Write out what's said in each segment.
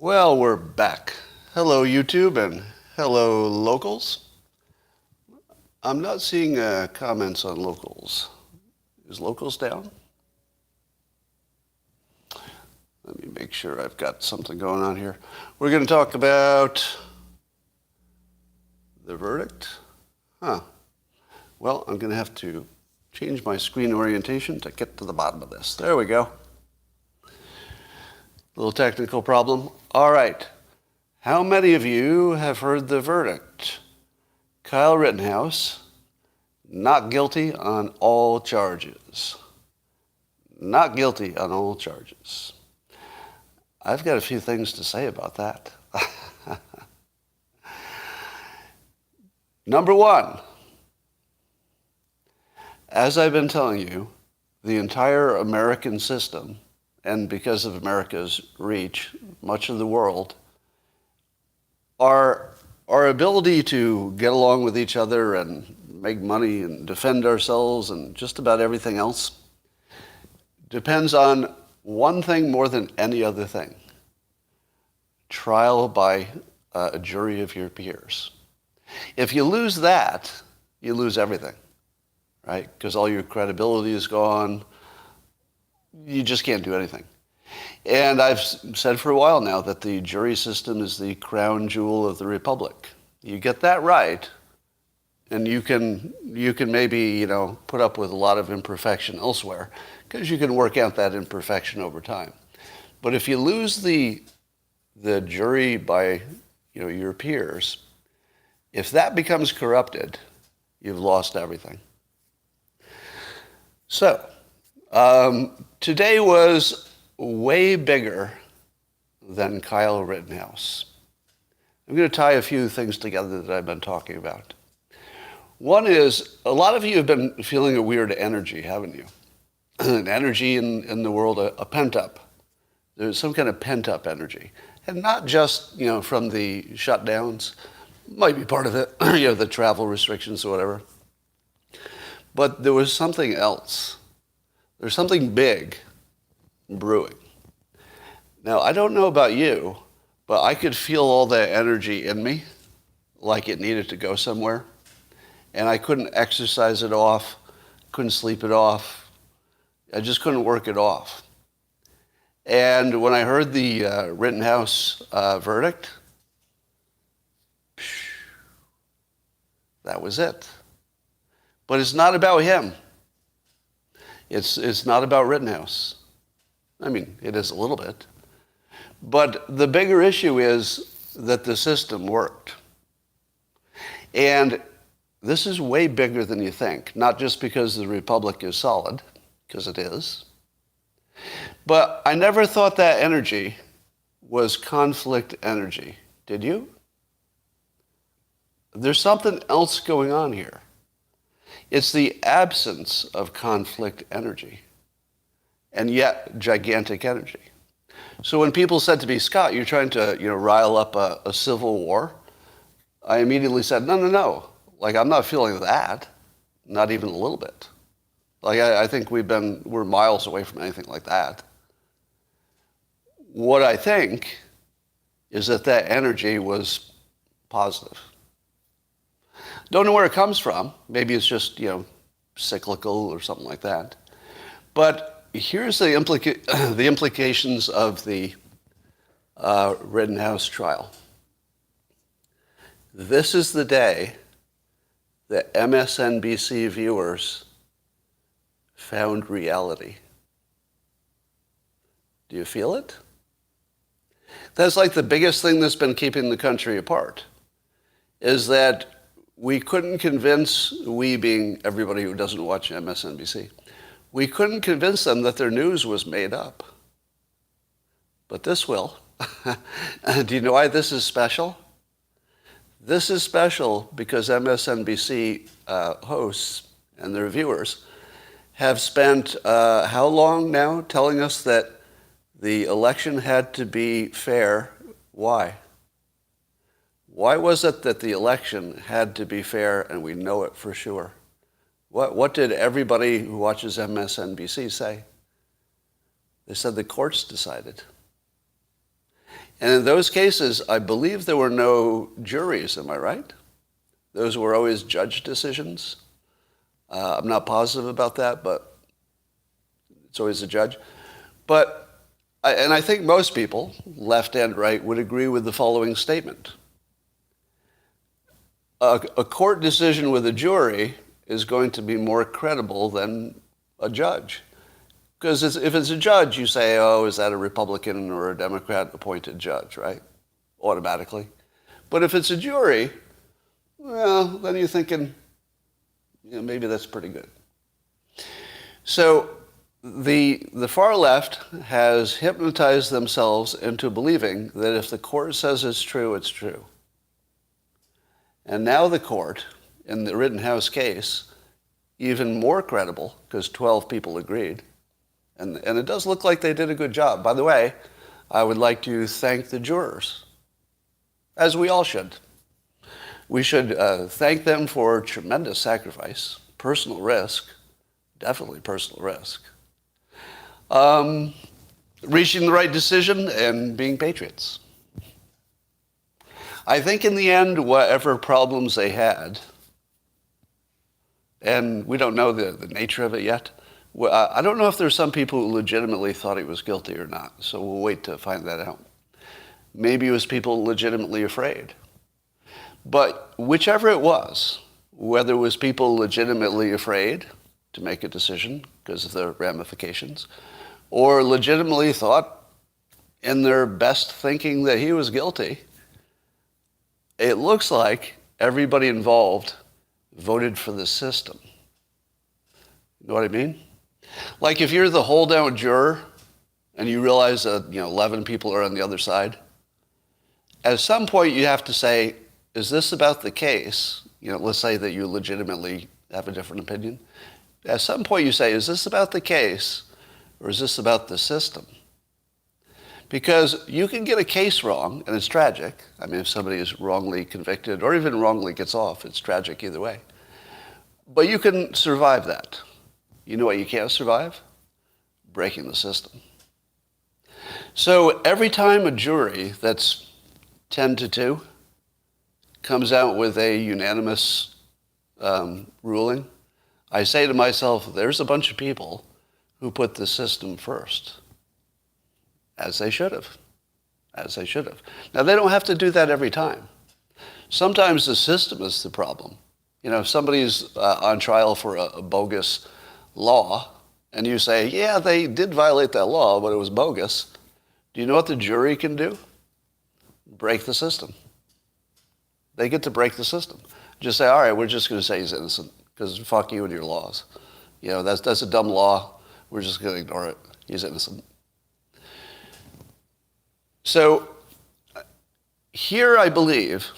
Well, we're back. Hello, YouTube, and hello, locals. I'm not seeing comments on locals. Is locals down? Let me make sure I've got something going on here. We're going to talk about the verdict. Well, I'm going to have to change my screen orientation to get to the bottom of this. There we go. Little technical problem. All right. How many of you have heard the verdict? Kyle Rittenhouse, not guilty on all charges. Not guilty on all charges. I've got a few things to say about that. Number one, as I've been telling you, the entire American system, and because of America's reach, much of the world, our ability to get along with each other and make money and defend ourselves and just about everything else depends on one thing more than any other thing: trial by a jury of your peers. If you lose that, you lose everything, right? Because all your credibility is gone. You just can't do anything. And I've said for a while now that the jury system is the crown jewel of the republic. You get that right, and you can maybe, put up with a lot of imperfection elsewhere, because you can work out that imperfection over time. But if you lose the jury by your peers, if that becomes corrupted, you've lost everything. So, today was way bigger than Kyle Rittenhouse. I'm going to tie a few things together that I've been talking about. One is, a lot of you have been feeling a weird energy, haven't you? An energy in the world, a pent-up. There's some kind of pent-up energy. And not just, from the shutdowns. Might be part of it, the travel restrictions or whatever. But there was something else. There's something big brewing. Now, I don't know about you, but I could feel all that energy in me, like it needed to go somewhere. And I couldn't exercise it off, couldn't sleep it off. I just couldn't work it off. And when I heard the Rittenhouse verdict, that was it. But it's not about him. It's not about Rittenhouse. I mean, it is a little bit. But the bigger issue is that the system worked. And this is way bigger than you think, not just because the republic is solid, because it is. But I never thought that energy was conflict energy. Did you? There's something else going on here. It's the absence of conflict energy, and yet gigantic energy. So when people said to me, Scott, you're trying to rile up a civil war, I immediately said, no. Like, I'm not feeling that, not even a little bit. Like, I think we're miles away from anything like that. What I think is that energy was positive. Don't know where it comes from. Maybe it's just, cyclical or something like that. But here's the implications of the Rittenhouse trial. This is the day that MSNBC viewers found reality. Do you feel it? That's like the biggest thing that's been keeping the country apart, is that we couldn't convince, we being everybody who doesn't watch MSNBC, we couldn't convince them that their news was made up. But this will. Do you know why this is special? This is special because MSNBC hosts and their viewers have spent how long now telling us that the election had to be fair. Why? Why was it that the election had to be fair, and we know it for sure? What did everybody who watches MSNBC say? They said the courts decided. And in those cases, I believe there were no juries, am I right? Those were always judge decisions. I'm not positive about that, but it's always a judge. And I think most people, left and right, would agree with the following statement. A court decision with a jury is going to be more credible than a judge. Because if it's a judge, you say, oh, is that a Republican or a Democrat appointed judge, right? Automatically. But if it's a jury, well, then you're thinking, maybe that's pretty good. So the far left has hypnotized themselves into believing that if the court says it's true, it's true. And now the court, in the Rittenhouse case, even more credible, because 12 people agreed. And it does look like they did a good job. By the way, I would like to thank the jurors, as we all should. We should thank them for tremendous sacrifice, personal risk, definitely personal risk, reaching the right decision and being patriots. I think in the end, whatever problems they had, and we don't know the nature of it yet, I don't know if there's some people who legitimately thought he was guilty or not, so we'll wait to find that out. Maybe it was people legitimately afraid. But whichever it was, whether it was people legitimately afraid to make a decision because of the ramifications, or legitimately thought in their best thinking that he was guilty, it looks like everybody involved voted for the system. You know what I mean? Like if you're the holdout juror and you realize that 11 people are on the other side, at some point you have to say, is this about the case? Let's say that you legitimately have a different opinion. At some point you say, is this about the case or is this about the system? Because you can get a case wrong, and it's tragic. I mean, if somebody is wrongly convicted or even wrongly gets off, it's tragic either way. But you can survive that. You know what you can't survive? Breaking the system. So every time a jury that's 10-2 comes out with a unanimous ruling, I say to myself, there's a bunch of people who put the system first. As they should have. As they should have. Now, they don't have to do that every time. Sometimes the system is the problem. If somebody's on trial for a bogus law, and you say, yeah, they did violate that law, but it was bogus, do you know what the jury can do? Break the system. They get to break the system. Just say, all right, we're just going to say he's innocent, because fuck you and your laws. That's a dumb law. We're just going to ignore it. He's innocent. So here, I believe,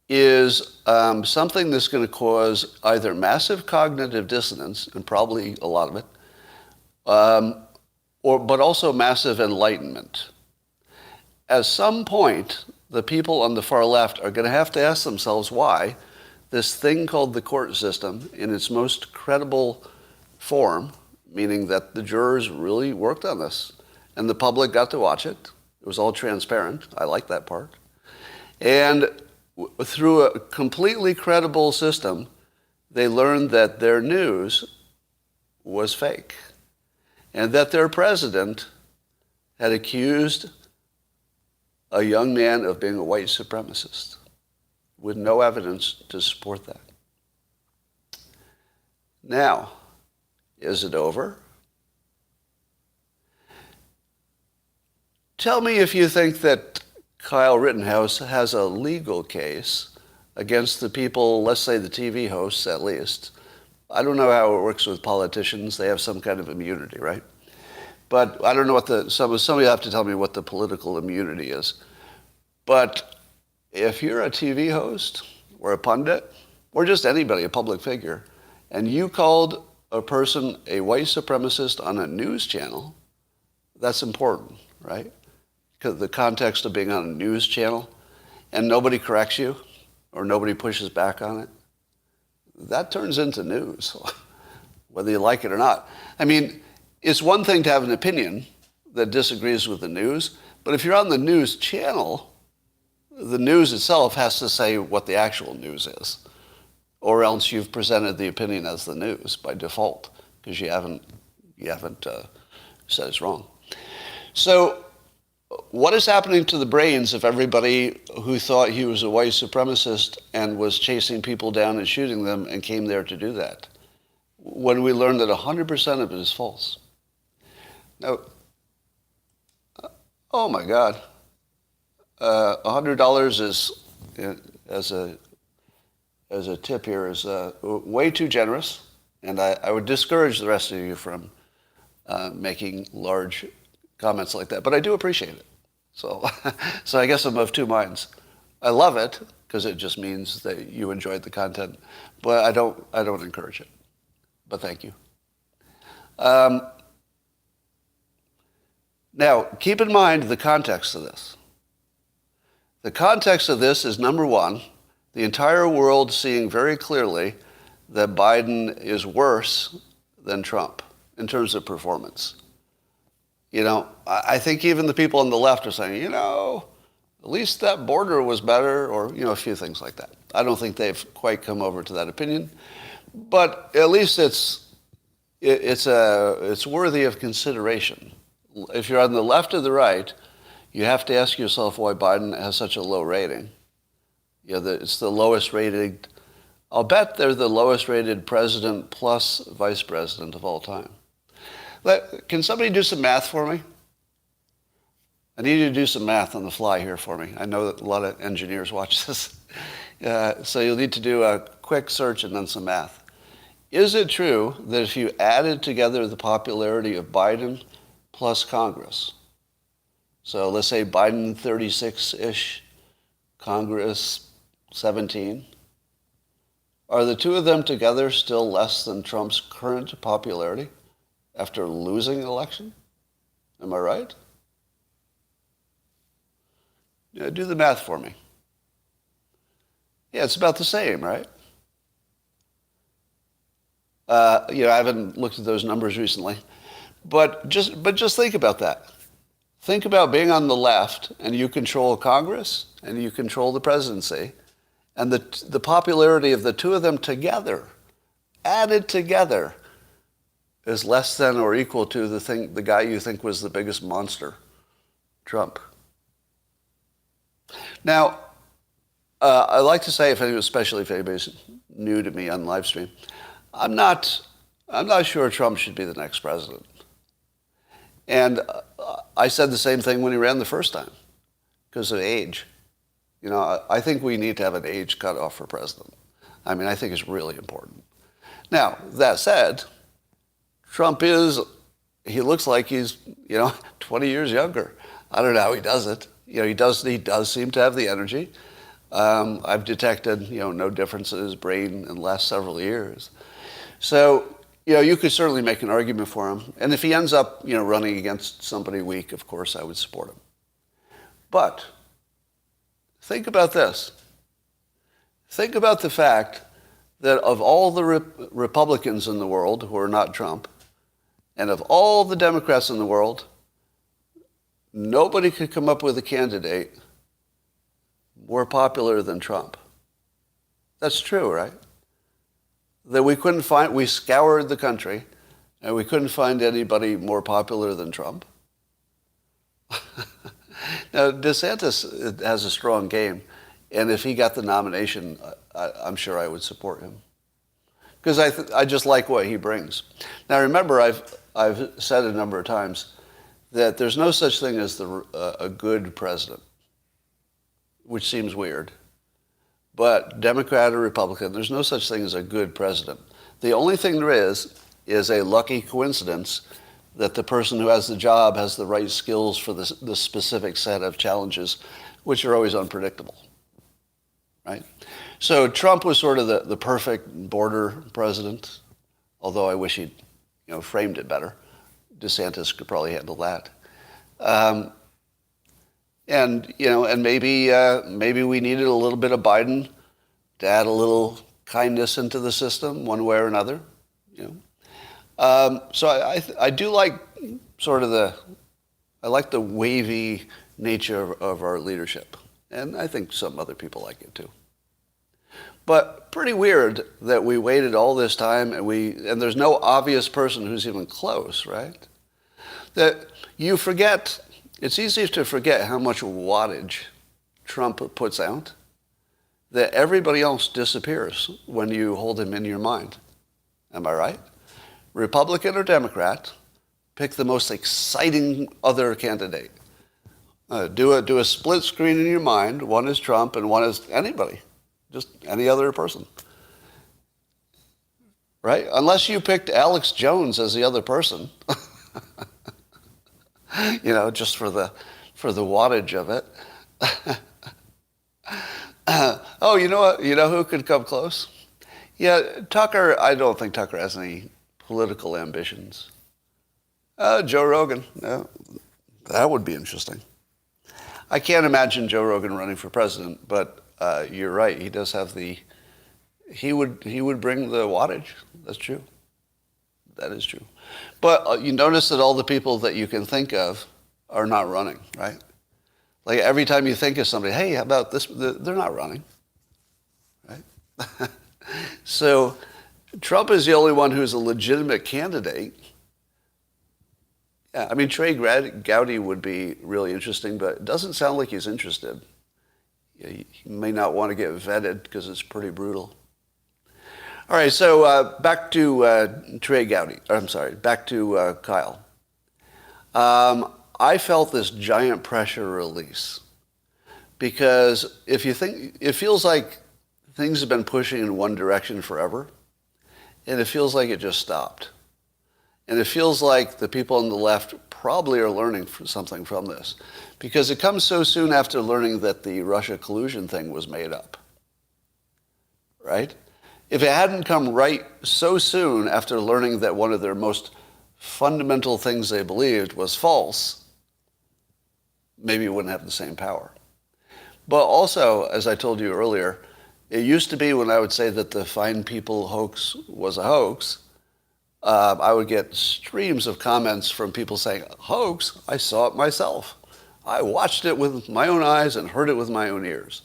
is something that's going to cause either massive cognitive dissonance, and probably a lot of it, but also massive enlightenment. At some point, the people on the far left are going to have to ask themselves why this thing called the court system, in its most credible form, meaning that the jurors really worked on this, and the public got to watch it. It was all transparent. I like that part. And through a completely credible system, they learned that their news was fake and that their president had accused a young man of being a white supremacist with no evidence to support that. Now, is it over? Tell me if you think that Kyle Rittenhouse has a legal case against the people, let's say the TV hosts at least. I don't know how it works with politicians. They have some kind of immunity, right? But I don't know what somebody have to tell me what the political immunity is. But if you're a TV host or a pundit or just anybody, a public figure, and you called a person a white supremacist on a news channel, that's important, right? Because the context of being on a news channel, and nobody corrects you or nobody pushes back on it, that turns into news, whether you like it or not. I mean, it's one thing to have an opinion that disagrees with the news, But if you're on the news channel, the news itself has to say what the actual news is, or else you've presented the opinion as the news by default because you haven't said it's wrong. So what is happening to the brains of everybody who thought he was a white supremacist and was chasing people down and shooting them and came there to do that, when we learned that 100% of it is false? Now, oh my God, $100 is, as a tip here, is way too generous, and I would discourage the rest of you from making large comments like that. But I do appreciate it. So, so I guess I'm of two minds. I love it because it just means that you enjoyed the content, but I don't encourage it. But thank you. Now, keep in mind the context of this. The context of this is, number one, the entire world seeing very clearly that Biden is worse than Trump in terms of performance. You know, I think even the people on the left are saying, you know, at least that border was better, or, you know, a few things like that. I don't think they've quite come over to that opinion, but at least it's worthy of consideration. If you're on the left or the right, you have to ask yourself why Biden has such a low rating. You know, it's the lowest rated. I'll bet they're the lowest rated president plus vice president of all time. Can somebody do some math for me? I need you to do some math on the fly here for me. I know that a lot of engineers watch this. So you'll need to do a quick search and then some math. Is it true that if you added together the popularity of Biden plus Congress, so let's say Biden 36-ish, Congress 17, are the two of them together still less than Trump's current popularity after losing the election? Am I right? Yeah, do the math for me. Yeah, it's about the same, right? You know, I haven't looked at those numbers recently, but just think about that. Think about being on the left and you control Congress and you control the presidency, and the popularity of the two of them together, added together, is less than or equal to the guy you think was the biggest monster, Trump. Now, I like to say, especially if anybody's new to me on live stream, I'm not sure Trump should be the next president. And I said the same thing when he ran the first time, because of age. You know, I think we need to have an age cutoff for president. I mean, I think it's really important. Now, that said, Trump he looks like he's, 20 years younger. I don't know how he does it. You know, he does seem to have the energy. I've detected, no difference in his brain in the last several years. So, you could certainly make an argument for him. And if he ends up, running against somebody weak, of course, I would support him. But think about this. Think about the fact that of all the Republicans in the world who are not Trump, and of all the Democrats in the world, nobody could come up with a candidate more popular than Trump. That's true, right? That we scoured the country, and we couldn't find anybody more popular than Trump. Now, DeSantis has a strong game, and if he got the nomination, I'm sure I would support him. Because I just like what he brings. Now, remember, I've said a number of times that there's no such thing as a good president, which seems weird. But Democrat or Republican, there's no such thing as a good president. The only thing there is a lucky coincidence that the person who has the job has the right skills for the specific set of challenges, which are always unpredictable, right? So Trump was sort of the perfect border president, although I wish he'd framed it better. DeSantis could probably handle that. And maybe we needed a little bit of Biden to add a little kindness into the system, one way or another. So I do like I like the wavy nature of our leadership. And I think some other people like it too. But pretty weird that we waited all this time and there's no obvious person who's even close, right? That you forget, it's easy to forget how much wattage Trump puts out, that everybody else disappears when you hold him in your mind. Am I right? Republican or Democrat, pick the most exciting other candidate. Do a split screen in your mind. One is Trump and one is anybody. Just any other person, right? Unless you picked Alex Jones as the other person, just for the wattage of it. Oh, you know what? You know who could come close? Yeah, Tucker. I don't think Tucker has any political ambitions. Joe Rogan. No, that would be interesting. I can't imagine Joe Rogan running for president, but you're right. He does have he would bring the wattage. That's true. That is true. But you notice that all the people that you can think of are not running, right? Like every time you think of somebody, hey, how about this? They're not running, right? So Trump is the only one who's a legitimate candidate. Yeah, I mean, Trey Gowdy would be really interesting, but it doesn't sound like he's interested. He may not want to get vetted because it's pretty brutal. All right, so back to Trey Gowdy. I'm sorry, back to Kyle. I felt this giant pressure release because if you think, it feels like things have been pushing in one direction forever, and it feels like it just stopped. And it feels like the people on the left probably are learning something from this because it comes so soon after learning that the Russia collusion thing was made up, right? If it hadn't come right so soon after learning that one of their most fundamental things they believed was false, maybe it wouldn't have the same power. But also, as I told you earlier, it used to be when I would say that the Fine People hoax was a hoax, I would get streams of comments from people saying, hoax? I saw it myself. I watched it with my own eyes and heard it with my own ears.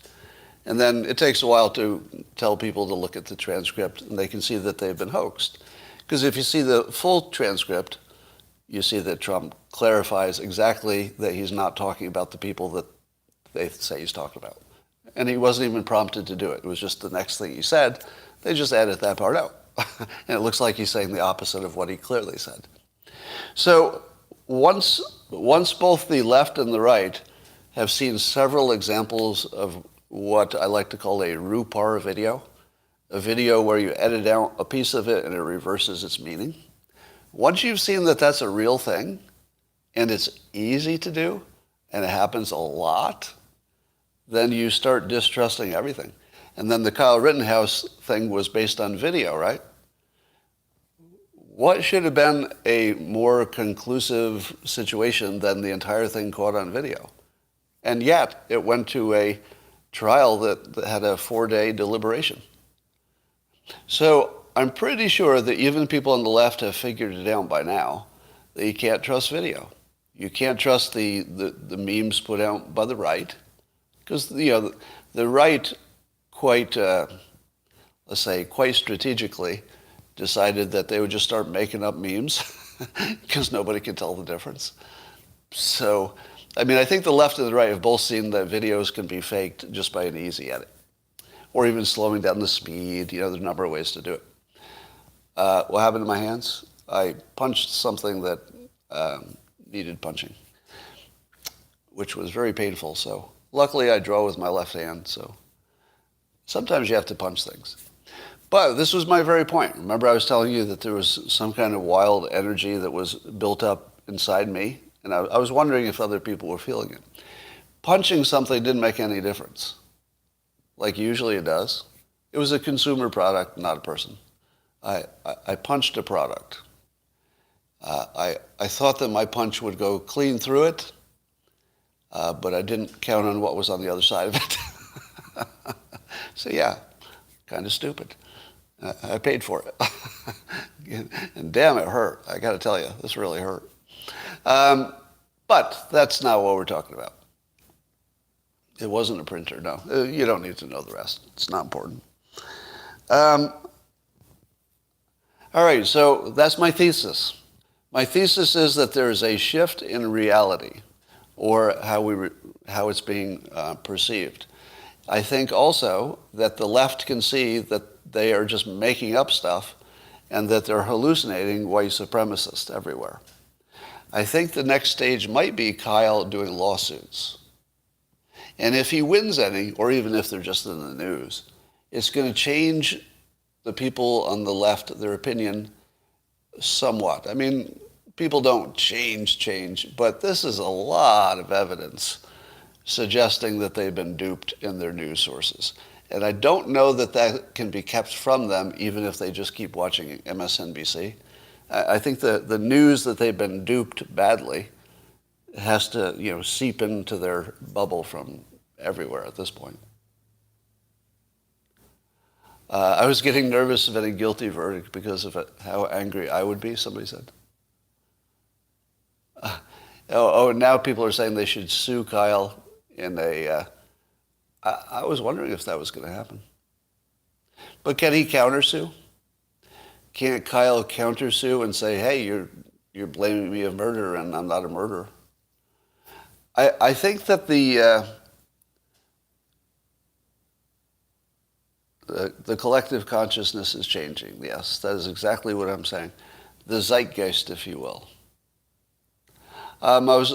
And then it takes a while to tell people to look at the transcript and they can see that they've been hoaxed. Because if you see the full transcript, you see that Trump clarifies exactly that he's not talking about the people that they say he's talking about. And he wasn't even prompted to do it. It was just the next thing he said. They just added that part out. And it looks like he's saying the opposite of what he clearly said. So once both the left and the right have seen several examples of what I like to call a RuPar video, a video where you edit out a piece of it and it reverses its meaning. Once you've seen that that's a real thing, and it's easy to do, and it happens a lot, then you start distrusting everything. And then the Kyle Rittenhouse thing was based on video, right? What should have been a more conclusive situation than the entire thing caught on video? And yet, it went to a trial that had a 4-day deliberation. So I'm pretty sure that even people on the left have figured it out by now, that you can't trust video. You can't trust the memes put out by the right, because the right quite strategically decided that they would just start making up memes because nobody can tell the difference. So, I mean, I think the left and the right have both seen that videos can be faked just by an easy edit, or even slowing down the speed. There's a number of ways to do it. What happened to my hands? I punched something that needed punching, which was very painful. So luckily I draw with my left hand, so sometimes you have to punch things. But this was my very point. Remember I was telling you that there was some kind of wild energy that was built up inside me, and I was wondering if other people were feeling it. Punching something didn't make any difference, like usually it does. It was a consumer product, not a person. I punched a product. I thought that my punch would go clean through it, but I didn't count on what was on the other side of it. So yeah, kind of stupid. I paid for it. And damn, it hurt. I got to tell you, this really hurt. But that's not what we're talking about. It wasn't a printer, no. You don't need to know the rest. It's not important. Um, all right, so that's my thesis. My thesis is that there is a shift in reality, or how it's being perceived. I think also that the left can see that they are just making up stuff and that they're hallucinating white supremacists everywhere. I think the next stage might be Kyle doing lawsuits. And if he wins any, or even if they're just in the news, it's going to change the people on the left, their opinion, somewhat. I mean, people don't change, but this is a lot of evidence suggesting that they've been duped in their news sources. And I don't know that that can be kept from them, even if they just keep watching MSNBC. I think the news that they've been duped badly has to, seep into their bubble from everywhere at this point. I was getting nervous of any guilty verdict because of how angry I would be, somebody said. Now people are saying they should sue Kyle in a... I was wondering if that was going to happen. But can he countersue? Can't Kyle countersue and say, hey, you're blaming me of murder and I'm not a murderer? I think that the collective consciousness is changing. Yes, that is exactly what I'm saying. The zeitgeist, if you will. I was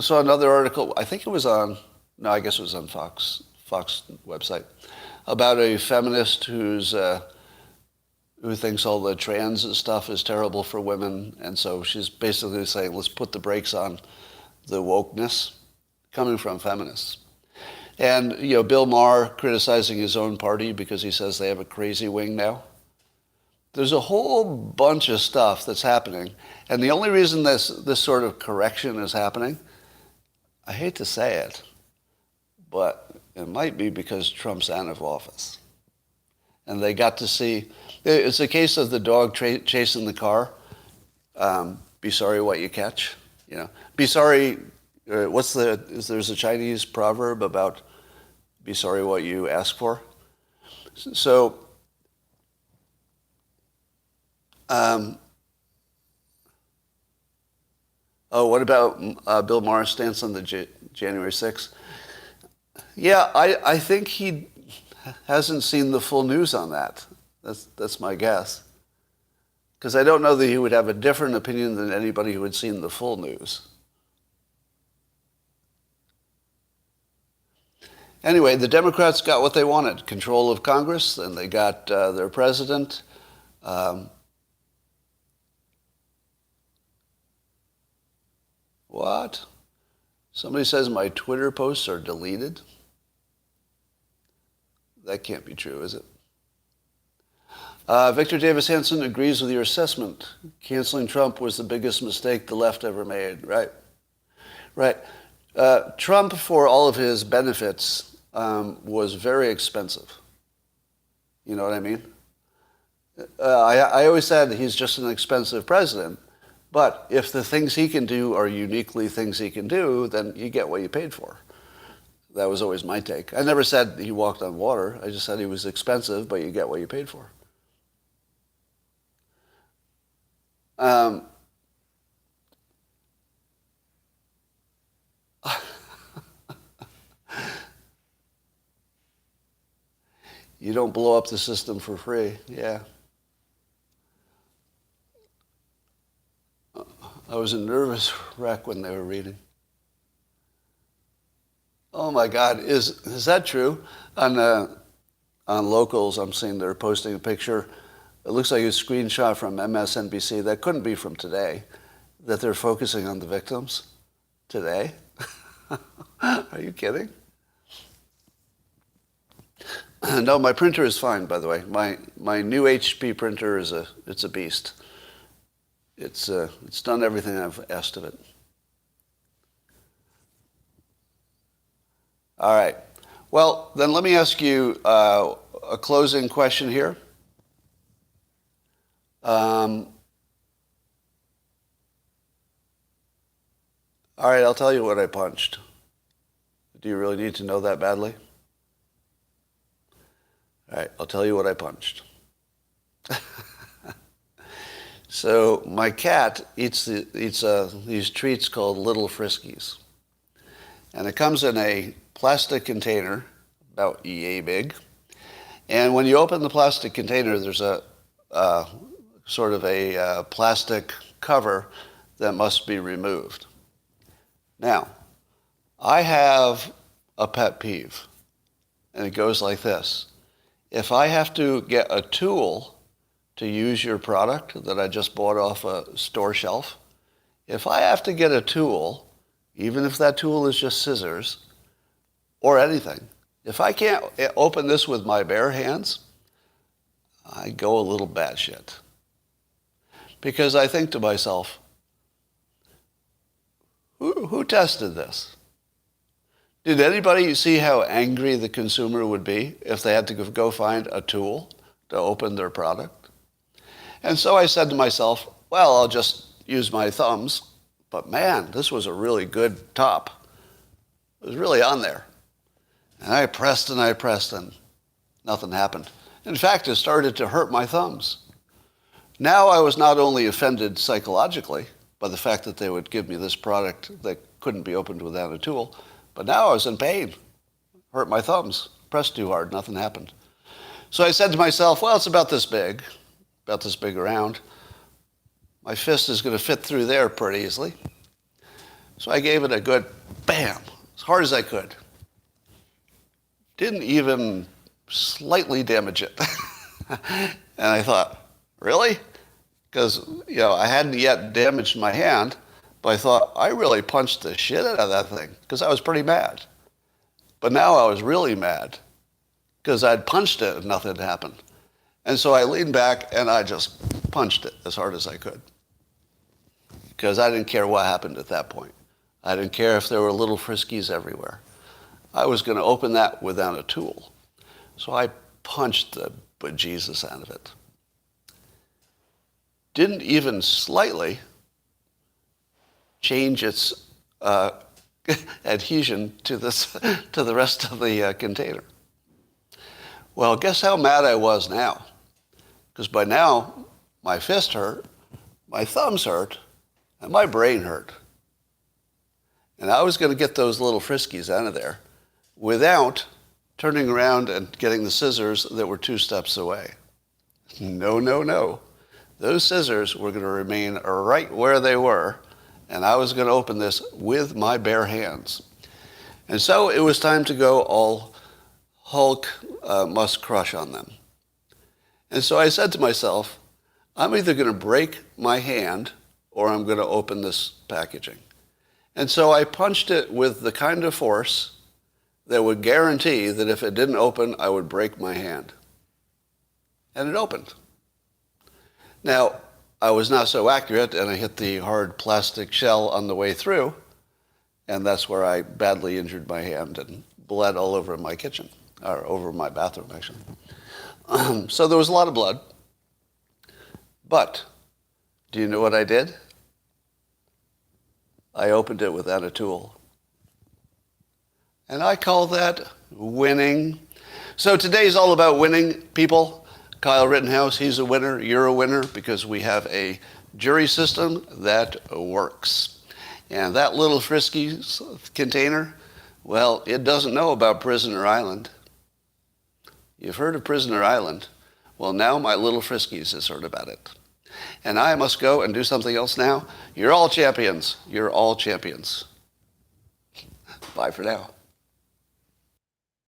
saw another article, I think it was on, no, I guess it was on Fox website, about a feminist who thinks all the trans stuff is terrible for women, and so she's basically saying, let's put the brakes on the wokeness coming from feminists. And, Bill Maher criticizing his own party because he says they have a crazy wing now. There's a whole bunch of stuff that's happening, and the only reason this sort of correction is happening, I hate to say it, but it might be because Trump's out of office. And they got to see, it's a case of the dog chasing the car. Be sorry what you catch. Be sorry, there's a Chinese proverb about be sorry what you ask for. So, what about Bill Maher's stance on the January 6th? Yeah, I think he hasn't seen the full news on that. That's my guess. Because I don't know that he would have a different opinion than anybody who had seen the full news. Anyway, the Democrats got what they wanted, control of Congress, and they got their president. What? Somebody says my Twitter posts are deleted? That can't be true, is it? Victor Davis Hanson agrees with your assessment. Canceling Trump was the biggest mistake the left ever made. Right. Trump, for all of his benefits, was very expensive. You know what I mean? I always said he's just an expensive president. But if the things he can do are uniquely things he can do, then you get what you paid for. That was always my take. I never said he walked on water. I just said he was expensive, but you get what you paid for. You don't blow up the system for free. Yeah. I was a nervous wreck when they were reading. Oh my God, is that true? On Locals, I'm seeing they're posting a picture. It looks like a screenshot from MSNBC. That couldn't be from today, that they're focusing on the victims today. Are you kidding? No, my printer is fine, by the way. My new HP printer it's a beast. It's done everything I've asked of it. All right. Well, then let me ask you a closing question here. All right, I'll tell you what I punched. Do you really need to know that badly? All right, I'll tell you what I punched. So my cat eats these treats called Little Friskies. And it comes in a plastic container, about yay big. And when you open the plastic container, there's a sort of a plastic cover that must be removed. Now, I have a pet peeve, and it goes like this. If I have to get a tool to use your product that I just bought off a store shelf, if I have to get a tool, even if that tool is just scissors or anything, if I can't open this with my bare hands, I go a little batshit. Because I think to myself, who tested this? Did anybody see how angry the consumer would be if they had to go find a tool to open their product? And so I said to myself, well, I'll just use my thumbs. But man, this was a really good top. It was really on there. And I pressed and nothing happened. In fact, it started to hurt my thumbs. Now I was not only offended psychologically by the fact that they would give me this product that couldn't be opened without a tool, but now I was in pain. Hurt my thumbs. Pressed too hard, nothing happened. So I said to myself, well, it's about this big around. My fist is going to fit through there pretty easily. So I gave it a good bam, as hard as I could. Didn't even slightly damage it. And I thought, really? Because, I hadn't yet damaged my hand, but I thought, I really punched the shit out of that thing, because I was pretty mad. But now I was really mad, because I'd punched it and nothing had happened. And so I leaned back and I just punched it as hard as I could. Because I didn't care what happened at that point. I didn't care if there were little friskies everywhere. I was going to open that without a tool. So I punched the bejesus out of it. Didn't even slightly change its adhesion to the rest of the container. Well, guess how mad I was now? Because by now, my fist hurt, my thumbs hurt, and my brain hurt. And I was going to get those little friskies out of there without turning around and getting the scissors that were 2 steps away. No, no, no. Those scissors were going to remain right where they were, and I was going to open this with my bare hands. And so it was time to go all Hulk must crush on them. And so I said to myself, I'm either going to break my hand or I'm going to open this packaging. And so I punched it with the kind of force that would guarantee that if it didn't open, I would break my hand. And it opened. Now, I was not so accurate, and I hit the hard plastic shell on the way through, and that's where I badly injured my hand and bled all over my kitchen, or over my bathroom, actually. So there was a lot of blood. But do you know what I did? I opened it without a tool. And I call that winning. So today's all about winning, people. Kyle Rittenhouse, he's a winner. You're a winner because we have a jury system that works. And that little Friskies container, well, it doesn't know about Prisoner Island. You've heard of Prisoner Island. Well, now my little Friskies has heard about it. And I must go and do something else now. You're all champions. You're all champions. Bye for now.